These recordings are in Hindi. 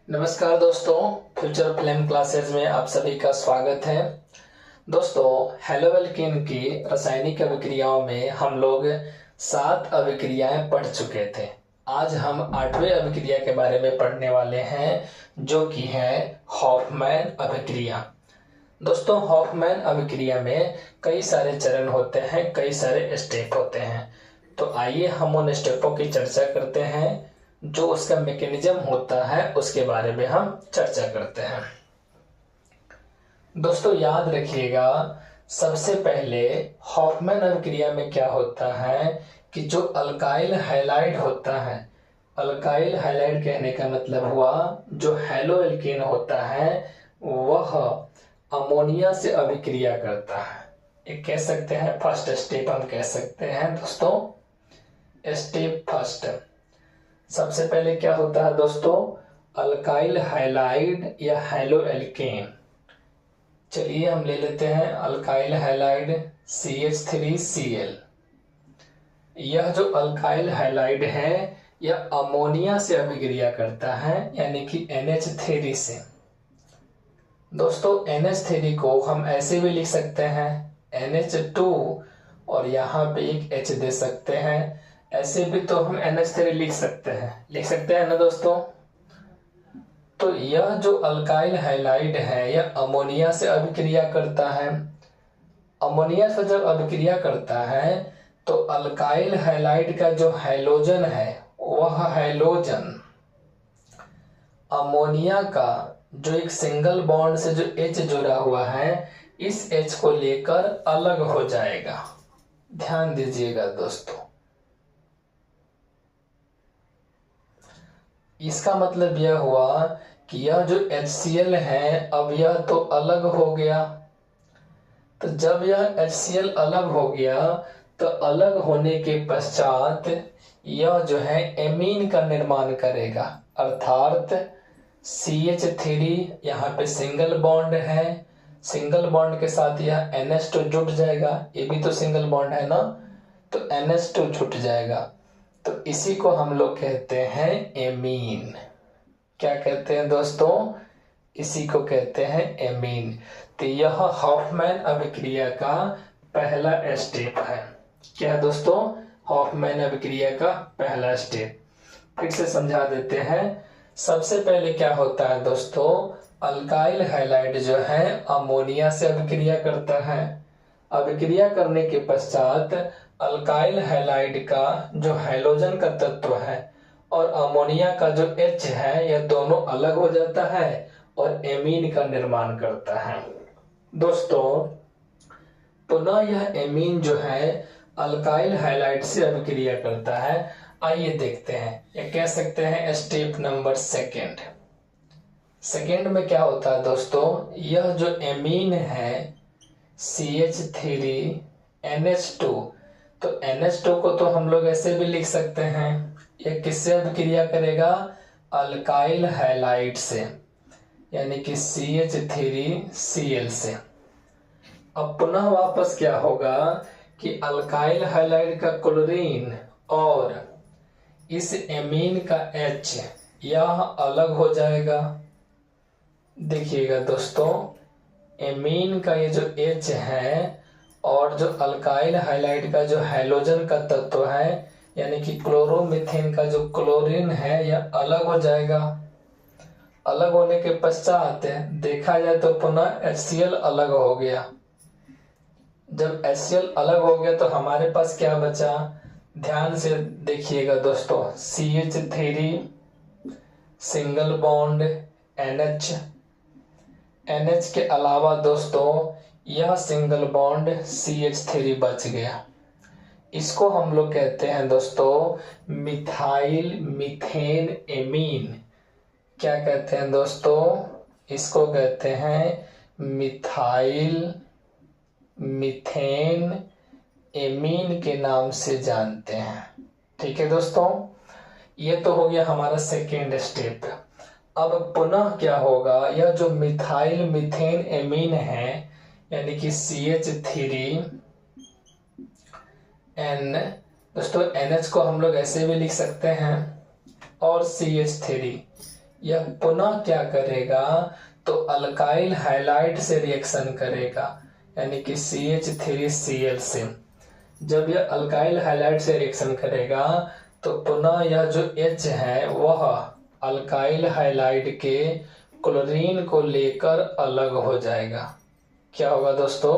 नमस्कार दोस्तों, फ्यूचर फ्लेम क्लासेस में आप सभी का स्वागत है। दोस्तों, हेलोएल्केन की रासायनिक अभिक्रियाओं में हम लोग 7 अभिक्रियाएं पढ़ चुके थे। आज हम 8वें अभिक्रिया के बारे में पढ़ने वाले हैं, जो कि है हॉफमैन अभिक्रिया। दोस्तों, हॉफमैन अभिक्रिया में कई सारे चरण होते हैं, कई सारे स्टेप होते हैं। तो आइए हम उन स्टेपों की चर्चा करते हैं, जो उसका मैकेनिज्म होता है उसके बारे में हम चर्चा करते हैं। दोस्तों, याद रखिएगा, सबसे पहले हॉफमैन अभिक्रिया में क्या होता है कि जो अल्काइल हैलाइड होता है, अल्काइल हैलाइड कहने का मतलब हुआ जो हेलोएल्केन होता है, वह अमोनिया से अभिक्रिया करता है। एक कह सकते हैं फर्स्ट स्टेप हम कह सकते हैं दोस्तों। स्टेप फर्स्ट, सबसे पहले क्या होता है दोस्तों, अल्काइल हैलाइड या हेलोएल्केन। चलिए हम ले लेते हैं अल्काइल हैलाइड CH3Cl। यह जो अल्काइल हैलाइड है यह अमोनिया से अभिक्रिया करता है, यानी कि NH3 से। दोस्तों, NH3 को हम ऐसे भी लिख सकते हैं NH2 और यहाँ पे एक H दे सकते हैं। ऐसे भी तो हम NH3 लिख सकते हैं ना दोस्तों। तो यह जो अल्काइल हैलाइड है यह अमोनिया से अभिक्रिया करता है। अमोनिया से जब अभिक्रिया करता है तो अल्काइल हैलाइड का जो हैलोजन है, वह हैलोजन अमोनिया का जो एक सिंगल बॉन्ड से जो H जुड़ा हुआ है, इस H को लेकर अलग हो जाएगा। ध्यान दीजिएगा दोस्तों, इसका मतलब यह हुआ कि यह जो HCl है अब यह तो अलग हो गया। तो जब यह HCl अलग हो गया तो अलग होने के पश्चात यह जो है एमीन का निर्माण करेगा, अर्थात CH3 यहाँ पे सिंगल बॉन्ड है, सिंगल बॉन्ड के साथ यह NH2 जुट जाएगा। ये भी तो सिंगल बॉन्ड है ना, तो NH2 जुट जाएगा। तो इसी को हम लोग कहते हैं एमीन। क्या कहते हैं दोस्तों? इसी को कहते हैं एमीन। तो यह हॉफमैन अभिक्रिया का पहला स्टेप है। क्या दोस्तों? हॉफमैन अभिक्रिया का पहला स्टेप फिर से समझा देते हैं। सबसे पहले क्या होता है दोस्तों, अल्काइल हैलाइड जो है अमोनिया से अभिक्रिया करता है। अभिक्रिया करने के पश्चात अल्काइल हैलाइड का जो हैलोजन का तत्व है और अमोनिया का जो H है, यह दोनों अलग हो जाता है और एमीन का निर्माण करता है। दोस्तों, पुनः यह एमीन जो है अल्काइल हैलाइड से अभिक्रिया करता है। आइए देखते हैं, ये कह सकते हैं स्टेप नंबर सेकेंड में क्या होता है दोस्तों, यह जो एमीन है CH3NH2, तो NH2 को तो हम लोग ऐसे भी लिख सकते हैं, यह किससे अभिक्रिया करेगा? अल्काइल हैलाइड से, यानी कि CH3Cl से। अब पुनः वापस क्या होगा कि अल्काइल हैलाइड का क्लोरीन और इस एमीन का H यह अलग हो जाएगा। देखिएगा दोस्तों, एमीन का ये जो H है और जो अल्काइल हैलाइड का जो हैलोजन का तत्व है, यानी कि क्लोरोमीथेन का जो क्लोरीन है, यह अलग हो जाएगा। अलग होने के पश्चात देखा जाए तो पुनः HCl अलग हो गया। जब HCl अलग हो गया तो हमारे पास क्या बचा? ध्यान से देखिएगा दोस्तों, CH3 सिंगल बॉन्ड NH के अलावा दोस्तों यह सिंगल बॉन्ड CH3 बच गया। इसको हम लोग कहते हैं दोस्तों मिथाइल मीथेन एमीन। क्या कहते हैं दोस्तों? इसको कहते हैं मिथाइल मीथेन एमीन के नाम से जानते हैं। ठीक है दोस्तों, ये तो हो गया हमारा सेकेंड स्टेप। अब पुनः क्या होगा, यह जो मिथाइल मीथेन एमीन है, यानी कि CH3N, दोस्तों NH को हम लोग ऐसे भी लिख सकते हैं और CH3, यह पुनः क्या करेगा, तो अल्काइल हाइलाइड से रिएक्शन करेगा, यानी कि CH3Cl से। जब यह अल्काइल हाइलाइड से रिएक्शन करेगा तो पुनः यह जो H है वह अल्काइल हाइलाइड के क्लोरीन को लेकर अलग हो जाएगा। क्या होगा दोस्तों,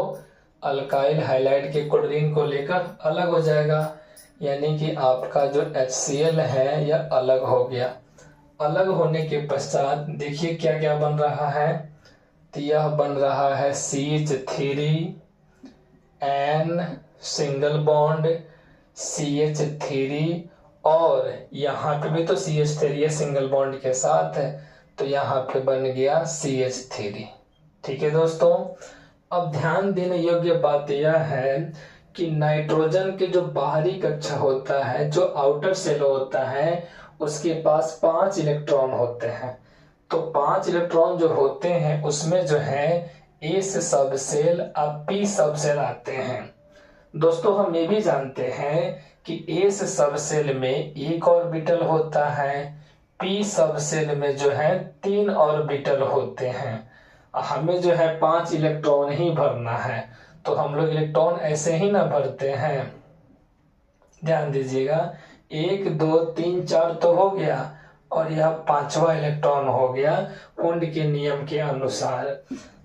अल्काइल हाइलाइड के क्लोरीन को लेकर अलग हो जाएगा, यानी कि आपका जो HCl है यह अलग हो गया। अलग होने के पश्चात देखिए क्या क्या बन रहा है, तो यह बन रहा है CH3N सिंगल बॉन्ड CH3, और यहाँ पे भी तो CH3 है सिंगल बॉन्ड के साथ, तो यहाँ पे बन गया CH3। ठीक है दोस्तों, अब ध्यान देने योग्य बात यह है कि नाइट्रोजन के जो बाहरी कक्षा होता है, जो आउटर शेल होता है, उसके पास 5 इलेक्ट्रॉन होते हैं। तो 5 इलेक्ट्रॉन जो होते हैं उसमें जो है एस सब सेल अब पी सब सेल आते हैं। दोस्तों हम ये भी जानते हैं कि एस सब सेल में एक ऑर्बिटल होता है, पी सब सेल में जो है 3 ऑर्बिटल होते हैं। हमें जो है 5 इलेक्ट्रॉन ही भरना है, तो हम लोग इलेक्ट्रॉन ऐसे ही ना भरते हैं। ध्यान दीजिएगा, 1 2 3 4 तो हो गया, और यह 5वां इलेक्ट्रॉन हो गया कुंड के नियम के अनुसार।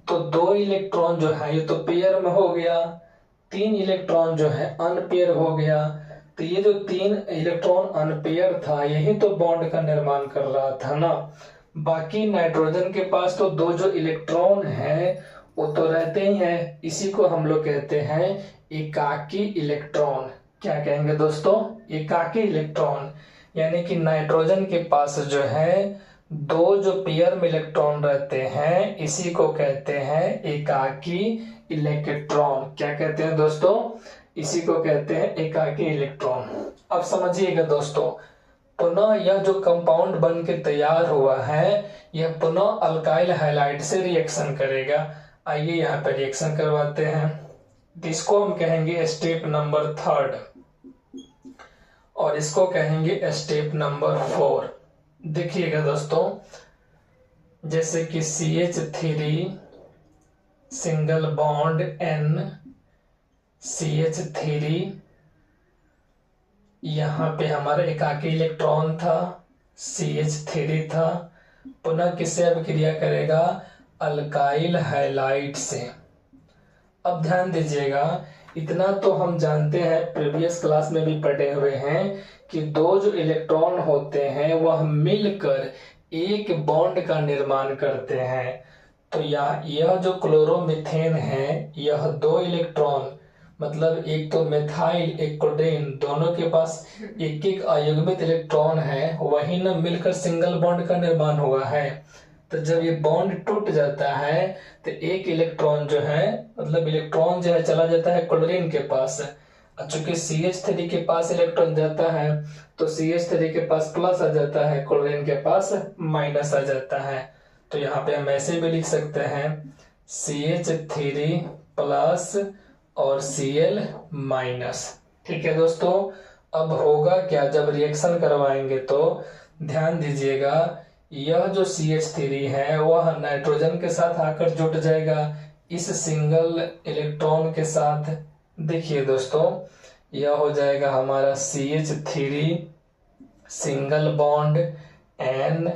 तो 2 इलेक्ट्रॉन जो है ये तो पेयर में हो गया, 3 इलेक्ट्रॉन जो है अनपेयर हो गया। तो ये जो 3 इलेक्ट्रॉन अनपेयर था यही तो बॉन्ड का निर्माण कर रहा था ना। बाकी नाइट्रोजन के पास तो 2 जो इलेक्ट्रॉन है वो तो रहते ही हैं, इसी को हम लोग कहते हैं एकाकी इलेक्ट्रॉन। क्या कहेंगे दोस्तों, एकाकी इलेक्ट्रॉन, यानी कि नाइट्रोजन के पास जो है 2 जो पेयर में इलेक्ट्रॉन रहते हैं इसी को कहते हैं एकाकी इलेक्ट्रॉन। क्या कहते हैं दोस्तों, इसी को कहते हैं एकाकी इलेक्ट्रॉन। अब समझिएगा दोस्तों, पुनः यह जो कंपाउंड बन के तैयार हुआ है यह पुनः अल्काइल हाइलाइड से रिएक्शन करेगा। आइए यहाँ पे रिएक्शन करवाते हैं। इसको हम कहेंगे स्टेप नंबर 3 और इसको कहेंगे स्टेप नंबर 4। देखिएगा दोस्तों, जैसे कि CH3 single bond N CH3, यहाँ पे हमारा एकाकी इलेक्ट्रॉन था CH3 था, पुनः किससे अभिक्रिया करेगा, अल्काइल हाइलाइड से। अब ध्यान दीजिएगा, इतना तो हम जानते हैं, प्रीवियस क्लास में भी पढ़े हुए हैं कि 2 जो इलेक्ट्रॉन होते हैं वह मिलकर एक बॉन्ड का निर्माण करते हैं। तो यह जो क्लोरोमीथेन है यह 2 इलेक्ट्रॉन, मतलब एक तो मेथाइल एक क्लोरीन, दोनों के पास एक एक अयुग्मित इलेक्ट्रॉन है, वही न मिलकर सिंगल बॉन्ड का निर्माण हुआ है। तो जब ये बॉन्ड टूट जाता है तो एक इलेक्ट्रॉन जो है, मतलब इलेक्ट्रॉन जो है चला जाता है क्लोरीन के पास। चूंकि CH3 के पास इलेक्ट्रॉन जाता है तो CH3 के पास प्लस आ जाता है, क्लोरीन के पास माइनस आ जाता है। तो यहाँ पे हम ऐसे भी लिख सकते हैं CH3 प्लस और Cl माइनस। ठीक है दोस्तों, अब होगा क्या, जब रिएक्शन करवाएंगे तो ध्यान दीजिएगा, यह जो CH3 है वह नाइट्रोजन के साथ आकर जुट जाएगा इस सिंगल इलेक्ट्रॉन के साथ। देखिए दोस्तों, यह हो जाएगा हमारा CH3 सिंगल बॉन्ड N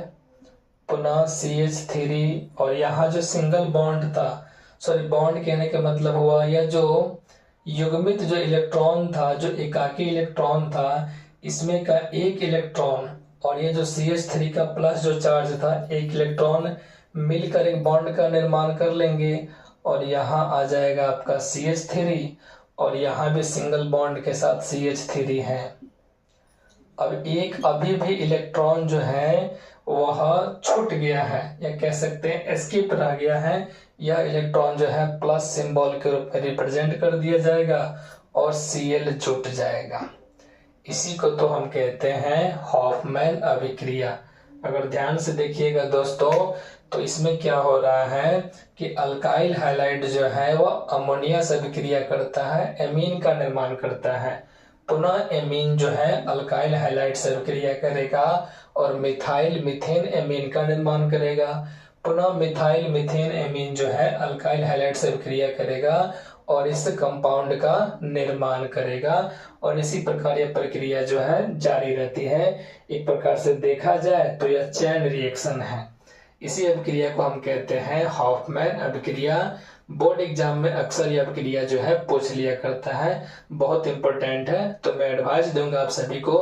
पुनः CH3, और यहाँ जो सिंगल बॉन्ड था, सॉरी बॉन्ड कहने का मतलब हुआ यह जो युग्मित जो इलेक्ट्रॉन था, जो एकाकी इलेक्ट्रॉन था, इसमें का एक इलेक्ट्रॉन और ये जो CH3 का प्लस जो चार्ज था, एक इलेक्ट्रॉन मिलकर एक बॉन्ड का निर्माण कर लेंगे, और यहाँ आ जाएगा आपका CH3, और यहाँ भी सिंगल बॉन्ड के साथ CH3 है। अब एक अभी भी इलेक्ट्रॉन जो है वह छूट गया है, या कह सकते हैं एस्केप रह गया है। यह इलेक्ट्रॉन जो है प्लस सिंबल के रूप में रिप्रेजेंट कर दिया जाएगा और Cl जुट जाएगा। इसी को तो हम कहते हैं हॉफमैन अभिक्रिया। अगर ध्यान से देखिएगा दोस्तों, तो इसमें क्या हो रहा है कि अल्काइल हाइलाइड जो है वह अमोनिया से अभिक्रिया करता है, एमीन का निर्माण करता है। पुनः एमीन जो है अल्काइल हैलाइड से अभिक्रिया करेगा और मिथाइल मीथेन एमीन का निर्माण करेगा। पुनः मिथाइल मीथेन एमीन जो है अल्काइल हैलाइड से अभिक्रिया करेगा और इस कंपाउंड का निर्माण करेगा और इसी प्रकार यह प्रक्रिया जो है जारी रहती है। एक प्रकार से देखा जाए तो यह चैन रिएक्शन है। इसी अभिक्रिया को हम कहते हैं हॉफमैन अभिक्रिया। बोर्ड एग्जाम में अक्सर यह अभिक्रिया जो है पूछ लिया करता है, बहुत इंपॉर्टेंट है। तो मैं एडवाइस दूंगा आप सभी को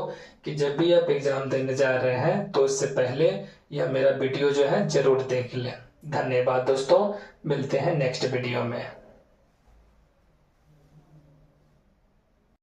कि जब भी आप एग्जाम देने जा रहे हैं तो इससे पहले यह मेरा वीडियो जो है जरूर देख लें। धन्यवाद दोस्तों, मिलते हैं नेक्स्ट वीडियो में।